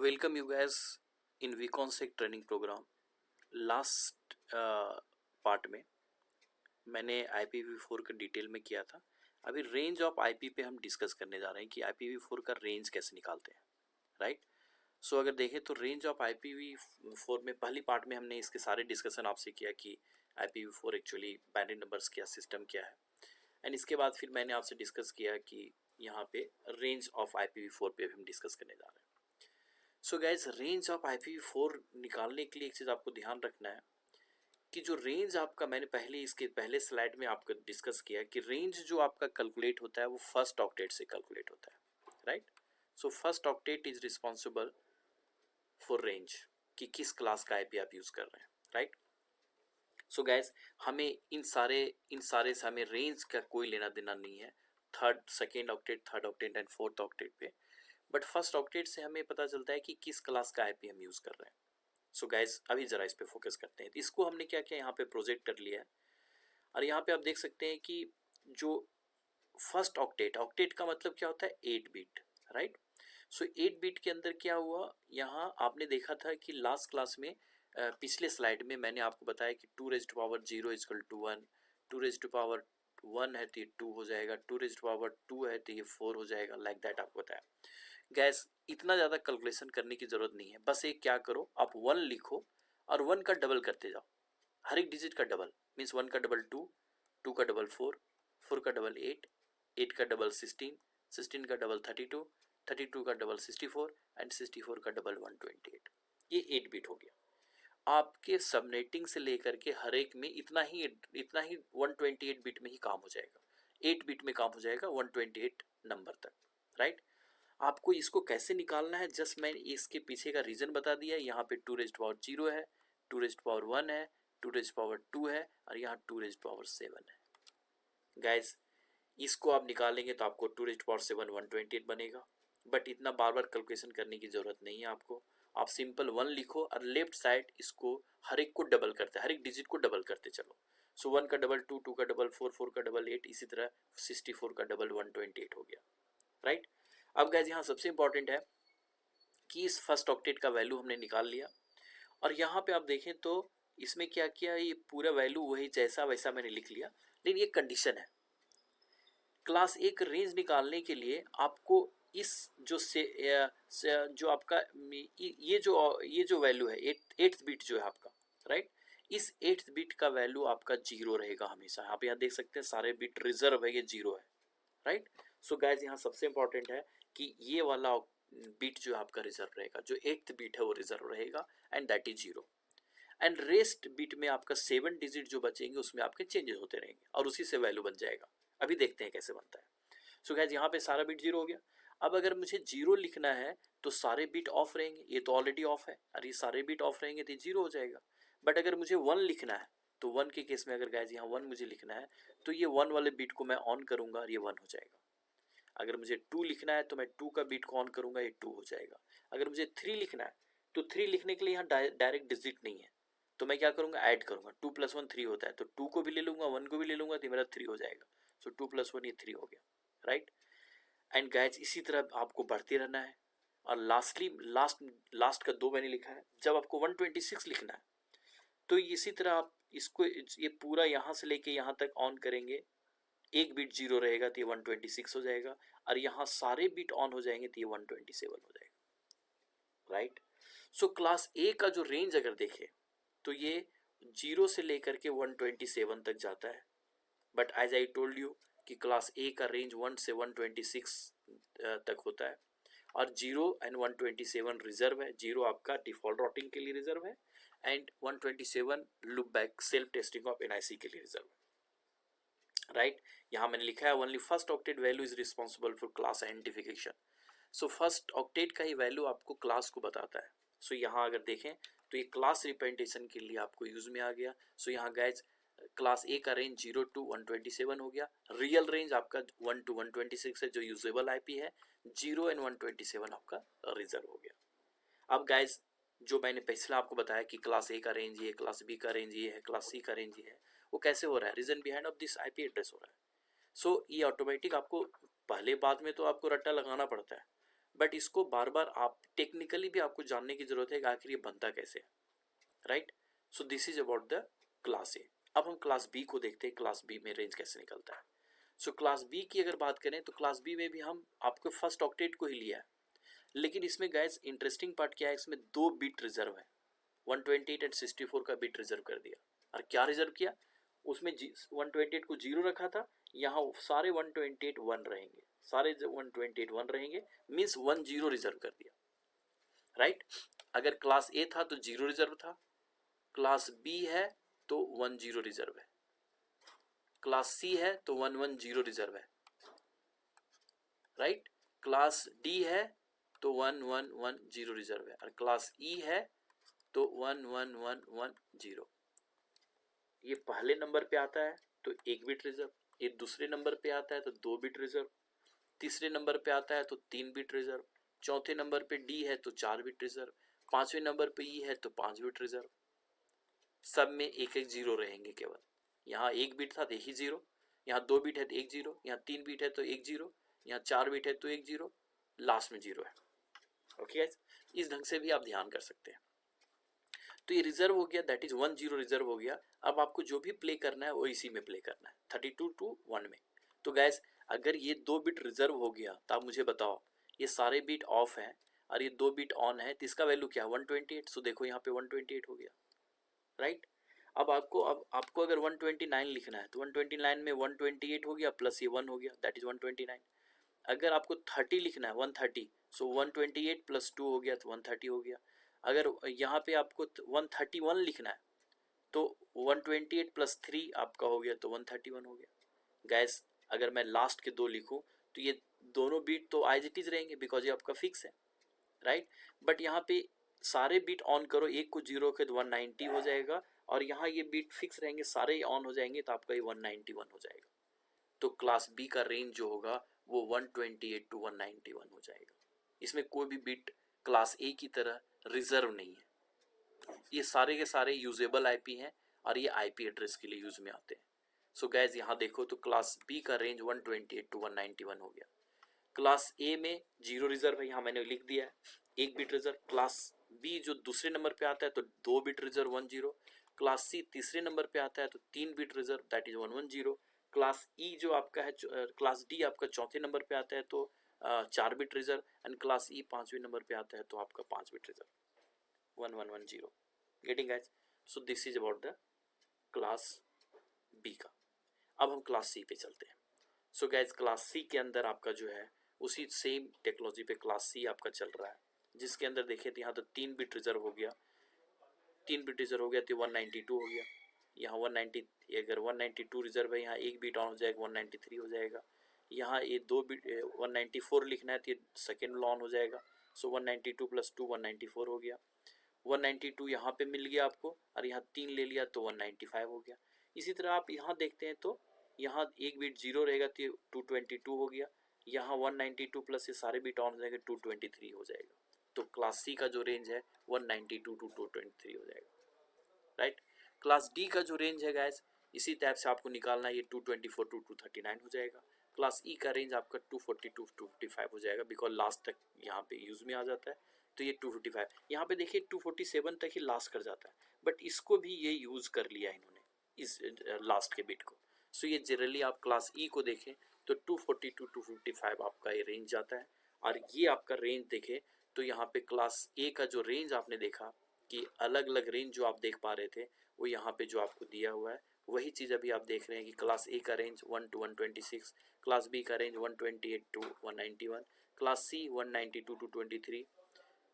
Welcome you guys in VConsec training programme. Last part में मैंने IPv4 का detail में किया था। अभी रेंज ऑफ IP पे हम डिस्कस करने जा रहे हैं कि IPv4 का रेंज कैसे निकालते हैं, राइट। सो अगर देखें तो रेंज ऑफ IPv4 में पहली पार्ट में हमने इसके सारे डिस्कशन आपसे किया कि IPv4 एक्चुअली बाइनरी नंबर्स क्या सिस्टम क्या है, एंड इसके बाद फिर मैंने आपसे डिस्कस किया कि यहाँ पे रेंज ऑफ IPv4 पे भी हम डिस्कस करने जा रहे हैं। So guys, range of IPv4 निकालने के लिए एक चीज़ आपको ध्यान रखना है कि जो रेंज आपका, मैंने इसके पहले स्लाइड में आपको डिस्कस किया कि रेंज जो आपका कैलकुलेट होता है वो फर्स्ट ऑक्टेट से कैलकुलेट होता है, right. So first octet is responsible for range कि किस क्लास का IP आप यूज़ कर रहे हैं, राइट। सो गाइज, हमें इन सारे से हमें रेंज का कोई लेना देना नहीं है second octet, third octet and fourth octet पे, बट फर्स्ट ऑक्टेट से हमें पता चलता है कि किस क्लास का IP हम यूज़ कर रहे हैं। सो गाइज, अभी ज़रा इस पे फोकस करते हैं। तो इसको हमने क्या किया, यहाँ पे प्रोजेक्ट कर लिया है और यहाँ पे आप देख सकते हैं कि जो फर्स्ट ऑक्टेट का मतलब क्या होता है, 8 बिट, राइट। सो 8 बिट के अंदर क्या हुआ, यहाँ आपने देखा था कि लास्ट क्लास में पिछले स्लाइड में मैंने आपको बताया कि 2⁻0 इक्वल टू 1, 2⁻1 है तो ये 2 हो जाएगा, 2⁻2 है तो ये 4 हो जाएगा, लाइक दैट आपको बताया। गैस, इतना ज़्यादा कैलकुलेशन करने की ज़रूरत नहीं है, बस एक क्या करो, आप 1 लिखो और 1 का डबल करते जाओ, हर एक डिजिट का डबल। मीन्स 1 का डबल 2, 2 का डबल 4, 4 का डबल 8, 8 का डबल 16, 16 का डबल 32, 32 का डबल 64 एंड 64 का डबल 128। ये 8 बिट हो गया। आपके सबनेटिंग से लेकर के हर एक में इतना ही 128 बिट में ही काम हो जाएगा, 8 बिट में काम हो जाएगा 128 नंबर तक, राइट। आपको इसको कैसे निकालना है, जस्ट मैंने इसके पीछे का रीज़न बता दिया। यहाँ पे 2⁻0 है, 2⁻1 है, 2⁻2 है और यहाँ 2⁻7 है। गाइज, इसको आप निकालेंगे तो आपको 2⁻7 128 बनेगा, बट इतना बार बार कैलकुलेशन करने की ज़रूरत नहीं है आपको। आप सिंपल 1 लिखो और लेफ्ट साइड इसको हर एक को डबल करते, हर एक डिजिट को डबल करते चलो। सो 1 का डबल 2, 2 का डबल 4, 4 का डबल 8, इसी तरह 64 का डबल 128 हो गया, राइट। अब गाइज, यहाँ सबसे इंपॉर्टेंट है कि इस फर्स्ट ऑक्टेट का वैल्यू हमने निकाल लिया और यहाँ पे आप देखें तो इसमें क्या किया, ये पूरा वैल्यू वही जैसा वैसा मैंने लिख लिया, लेकिन ये कंडीशन है। क्लास A का रेंज निकालने के लिए आपको इस जो आपका ये जो वैल्यू है 8th बिट जो है आपका, राइट, इस 8th बिट का वैल्यू आपका 0 रहेगा हमेशा। आप यहाँ देख सकते हैं सारे बिट रिजर्व है, ये 0 है, राइट। सो गाइज, यहाँ सबसे इंपॉर्टेंट है कि ये वाला बिट जो आपका रिजर्व रहेगा, जो 8th बिट है वो रिजर्व रहेगा and that is 0। And rest bit में आपका 7 डिजिट जो बचेंगे उसमें आपके चेंजेस होते रहेंगे और उसी से वैल्यू बन जाएगा। अभी देखते हैं कैसे बनता है। सो गाइज, यहाँ पे सारा बिट 0 हो गया। अब अगर मुझे 0 लिखना है तो सारे बिट ऑफ रहेंगे, ये तो ऑलरेडी ऑफ है और ये सारे बिट ऑफ रहेंगे तो 0 हो जाएगा। बट अगर मुझे 1 लिखना है तो 1 के केस में अगर गाइज यहाँ 1 मुझे लिखना है तो ये 1 वाले बिट को मैं ऑन करूंगा और ये 1 हो जाएगा। अगर मुझे 2 लिखना है तो मैं 2 का बिट को ऑन करूंगा, ये 2 हो जाएगा। अगर मुझे 3 लिखना है तो 3 लिखने के लिए यहाँ डायरेक्ट डिजिट नहीं है, तो मैं क्या करूंगा, ऐड करूंगा। 2 + 1 3 होता है, तो 2 को भी ले लूंगा, 1 को भी ले लूंगा, तो मेरा 3 हो जाएगा। सो 2 + 1 ये 3 हो गया, राइट। एंड गाइज, इसी तरह आपको बढ़ते रहना है। और लास्ट का 2 मैंने लिखा है। जब आपको 126 लिखना है तो इसी तरह आप इसको ये पूरा यहाँ से लेके यहाँ तक ऑन करेंगे, एक बिट 0 रहेगा तो ये 126 हो जाएगा और यहाँ सारे बिट ऑन हो जाएंगे तो ये 127 हो जाएगा, राइट। सो क्लास A का जो रेंज अगर देखें तो ये 0 से लेकर के 127 तक जाता है, but as I told you कि क्लास A का रेंज 1 से 126 तक होता है और 0 एंड 127 रिजर्व है। 0 आपका डिफॉल्ट राउटिंग के लिए रिजर्व है and 127 loop back self testing of NIC के लिए रिजर्व है, राइट। यहाँ मैंने लिखा है only first octet value is responsible for class identification. So first octet का ही वैल्यू आपको क्लास को बताता है। सो यहाँ अगर देखें तो ये क्लास रिप्रेजेंटेशन के लिए आपको यूज में आ गया। सो यहाँ गाइज, क्लास A का रेंज 0 to 127 हो गया। रियल रेंज आपका 1 to 126 है जो यूजेबल IP है। 0 and 127 आपका रिजर्व हो गया। अब गाइज, जो मैंने पिछला आपको बताया कि क्लास A का रेंज ये है, क्लास B का रेंज ये है, क्लास C का रेंज ये है, वो कैसे हो रहा है, reason behind of this IP address हो रहा है। सो ये ऑटोमेटिक आपको पहले बाद में तो आपको रट्टा लगाना पड़ता है, बट इसको बार बार आप टेक्निकली भी आपको जानने की जरूरत है कि आखिर ये बनता कैसे है, right. So this is about the class ए। अब हम क्लास बी को देखते हैं, क्लास बी में रेंज कैसे निकलता है। सो क्लास बी की अगर बात करें तो क्लास बी में भी हम आपको फर्स्ट ऑक्टेट को ही लिया है, लेकिन इसमें गाइस इंटरेस्टिंग पार्ट क्या है, इसमें 2 बिट रिजर्व है। 128 एंड 64 का बिट रिजर्व कर दिया। और क्या रिजर्व किया, उसमें 128 को 0 रखा था, यहाँ सारे 128 1 रहेंगे, सारे 128 1 रहेंगे, मीन्स 1 0 रिजर्व कर दिया, राइट। अगर क्लास ए था तो 0 रिजर्व था, क्लास बी है तो 1 0 रिजर्व है, क्लास सी है तो 1 1 0 रिजर्व है, राइट। क्लास डी है तो 1 1 1 0 रिजर्व है, और क्लास ई है तो 1 1 1 1 0। ये पहले नंबर पे आता है तो 1 बिट रिजर्व, ये दूसरे नंबर पे आता है तो 2 बिट रिजर्व, तीसरे नंबर पे आता है तो 3 बिट रिजर्व, चौथे नंबर पे डी है तो 4 बिट रिजर्व, पांचवें नंबर पे ई है तो 5 बिट रिजर्व। सब में एक एक जीरो रहेंगे केवल। यहाँ 1 बिट था तो एक ही जीरो, यहाँ 2 बिट है तो 1 जीरो, यहाँ 3 बिट है तो 1 जीरो, यहाँ 4 बिट है तो 1 जीरो, लास्ट में जीरो है। ओके गाइस, इस ढंग से भी आप ध्यान कर सकते हैं। तो ये रिजर्व हो गया, दैट इज 1 0 रिजर्व हो गया। अब आपको जो भी प्ले करना है वो इसी में प्ले करना है, 32 to 1 में। तो गैस अगर ये 2 बिट रिजर्व हो गया तो आप मुझे बताओ, ये सारे बिट ऑफ हैं और ये 2 बिट ऑन है, तो इसका वैल्यू क्या है, 128। सो देखो यहाँ पे 128 हो गया, राइट। अब आपको अगर 129 लिखना है तो 129 में 128 हो गया प्लस ये 1 हो गया, दैट इज 129। अगर आपको 30 लिखना है 130, सो 128 प्लस 2 हो गया तो 130 हो गया। अगर यहाँ पे आपको 131 लिखना है तो 128 प्लस 3 आपका हो गया तो 131 हो गया। गैस अगर मैं लास्ट के 2 लिखूं तो ये दोनों बीट तो एज इट इज रहेंगे बिकॉज ये आपका फिक्स है, राइट। बट यहाँ पे सारे बीट ऑन करो, एक को 0 के तो 190 हो जाएगा, और यहाँ ये बीट फिक्स रहेंगे, सारे ऑन हो जाएंगे तो आपका ये 191 हो जाएगा। तो क्लास बी का रेंज जो होगा वो 128 to 191 हो जाएगा। इसमें कोई भी बिट क्लास ए की तरह रिजर्व नहीं है, ये सारे के सारे यूजेबल आईपी हैं और ये आईपी एड्रेस के लिए यूज में आते हैं। सो गैस यहाँ देखो तो क्लास बी का रेंज 128 to 191 हो गया। क्लास ए में 0 रिजर्व है, यहाँ मैंने लिख दिया है, 1 बिट रिजर्व। क्लास बी जो दूसरे नंबर पे आता है तो 2 बिट रिजर्व 1 0। क्लास सी तीसरे नंबर पे आता है तो 3 bit reserve, that is 1 1 0। Class ई जो आपका है, क्लास डी आपका चौथे नंबर पे आता है तो 4 bit reserve, and class E 5वें नंबर पे आता है तो आपका 5 bit reserve 1 1 1 0। Getting guys, so this is about the class B का। अब हम क्लास सी पे चलते हैं। सो गाइस क्लास सी के अंदर आपका जो है उसी सेम टेक्नोलॉजी पे क्लास सी आपका चल रहा है, जिसके अंदर देखिए तो यहाँ तो 3 बिट रिजर्व हो गया, 3 बिट रिजर्व हो गया तो 192 हो गया। यहाँ 190, अगर 192 रिजर्व है यहाँ 1 बिट ऑन हो जाएगा 193 हो जाएगा। यहाँ ये 2 बिट 194 लिखना है तो ये सेकेंड ऑन हो जाएगा। सो 192 प्लस 2 194 हो गया। 192 यहाँ पे मिल गया आपको, और यहाँ 3 ले लिया तो 195 हो गया। इसी तरह आप यहाँ देखते हैं तो यहाँ 1 बिट 0 रहेगा तो 222 हो गया। यहाँ 192 प्लस ये सारे बिट ऑन हो जाएंगे 223 हो जाएगा। तो क्लास सी का जो रेंज है 192 to 223 हो जाएगा, राइट। क्लास डी का जो रेंज है गैस इसी टाइप से आपको निकालना है, ये 224 to 239 हो जाएगा। क्लास ई का रेंज आपका 240 to 255 हो जाएगा, बिकॉज लास्ट तक यहाँ पे यूज में आ जाता है तो ये 255। यहाँ पे देखिए 247 तक ही लास्ट कर जाता है, बट इसको भी ये यूज कर लिया इन्होंने इस लास्ट के बिट को। सो ये जनरली आप क्लास ई को देखें तो 240 to 255 आपका ये रेंज जाता है। और ये आपका रेंज देखें तो यहाँ पे क्लास ए का जो रेंज आपने देखा कि अलग अलग रेंज जो आप देख पा रहे थे वो यहाँ पे जो आपको दिया हुआ है वही चीज़ अभी आप देख रहे हैं कि क्लास ए का रेंज 1 to 126, क्लास बी का range 128 to 191, class C 192 to 23,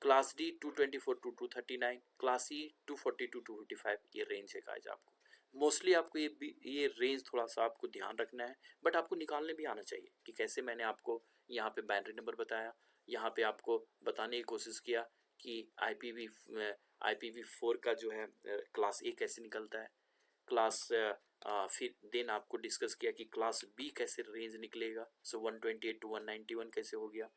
class D 224 to 239, class E 240 to 255। ये रेंज है गाइस। आपको मोस्टली आपको ये रेंज थोड़ा सा आपको ध्यान रखना है, बट आपको निकालने भी आना चाहिए कि कैसे। मैंने आपको यहाँ पे बाइनरी नंबर बताया, यहाँ पे आपको बताने की कोशिश किया कि IPv4 का जो है क्लास ए कैसे निकलता है, क्लास फिर देन आपको डिस्कस किया कि क्लास बी कैसे रेंज निकलेगा। सो 128 to 191 कैसे हो गया।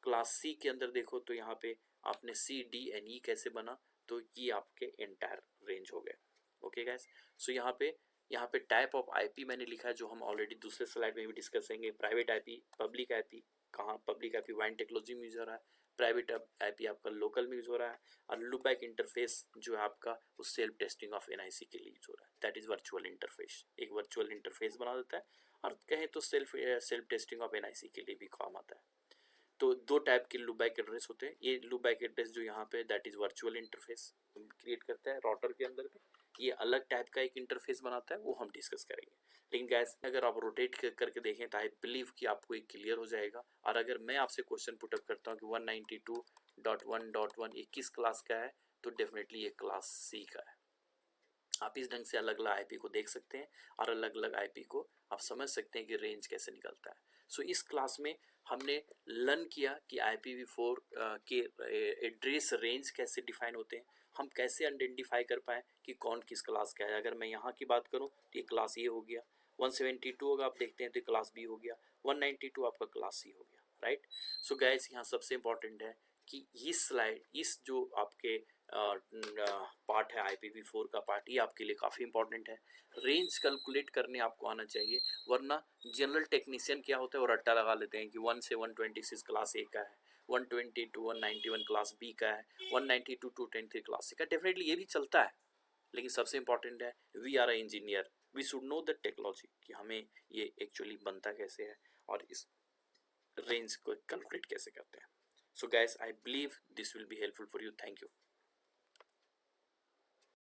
क्लास सी के अंदर देखो तो यहाँ पे आपने CDNE कैसे बना, तो ये आपके एंटायर रेंज हो गए। ओके गाइस, सो यहाँ पे टाइप ऑफ आईपी मैंने लिखा है जो हम ऑलरेडी दूसरे स्लाइड में भी डिस्कस करेंगे। प्राइवेट आईपी, पब्लिक आईपी, कहाँ पब्लिक आईपी वाइन टेक्नोलॉजी में यूज हो रहा है, प्राइवेट आईपी आपका लोकल में यूज हो रहा है, और लूपबैक इंटरफेस जो है आपका वो सेल्फ टेस्टिंग ऑफ एनआईसी के लिए यूज हो रहा है, दैट इज वर्चुअल इंटरफेस। एक वर्चुअल इंटरफेस बना देता है, और कहें तो सेल्फ टेस्टिंग ऑफ एनआईसी के लिए भी काम आता है। तो दो टाइप के लूपबैक एड्रेस होते हैं। ये लूपबैक एड्रेस जो यहाँ पे that is virtual interface create करता है राउटर के अंदर में, ये अलग टाइप का एक इंटरफेस बनाता है, वो हम डिस्कस करेंगे। लेकिन गैस अगर आप रोटेट करके देखें तो आई बिलीव कि आपको एक क्लियर हो जाएगा। और अगर मैं आपसे क्वेश्चन पुटअप करता हूँ कि 192.1.1 ये किस क्लास का है, तो डेफिनेटली ये क्लास सी का है। आप इस ढंग से अलग अलग आईपी को देख सकते हैं, और अलग अलग आईपी को आप समझ सकते हैं कि रेंज कैसे निकलता है। सो इस क्लास में हमने लर्न किया कि IPv4 के एड्रेस रेंज कैसे डिफाइन होते हैं, हम कैसे आइडेंटिफाई कर पाएँ कि कौन किस क्लास का है। अगर मैं यहाँ की बात करूँ तो ये क्लास ए हो गया, 172 अगर आप देखते हैं तो क्लास बी हो गया, 192 आपका क्लास सी हो गया, राइट। सो गाइस यहाँ सबसे इम्पॉर्टेंट है कि इस स्लाइड, इस जो आपके पार्ट है IPv4 का पार्ट, ये आपके लिए काफ़ी इंपॉर्टेंट है। रेंज कैलकुलेट करने आपको आना चाहिए, वरना जनरल टेक्नीशियन क्या होता है वो रट्टा लगा लेते हैं कि 1 से 126 क्लास ए का है, 120 टू 191 क्लास बी का है, 192 टू 223 क्लास सी का। डेफिनेटली ये भी चलता है, लेकिन सबसे इंपॉर्टेंट है we are a engineer, we should know the technology कि हमें ये एक्चुअली बनता कैसे है और इस रेंज को कैलकुलेट कैसे करते हैं। So guys I believe this will be helpful for you. Thank you.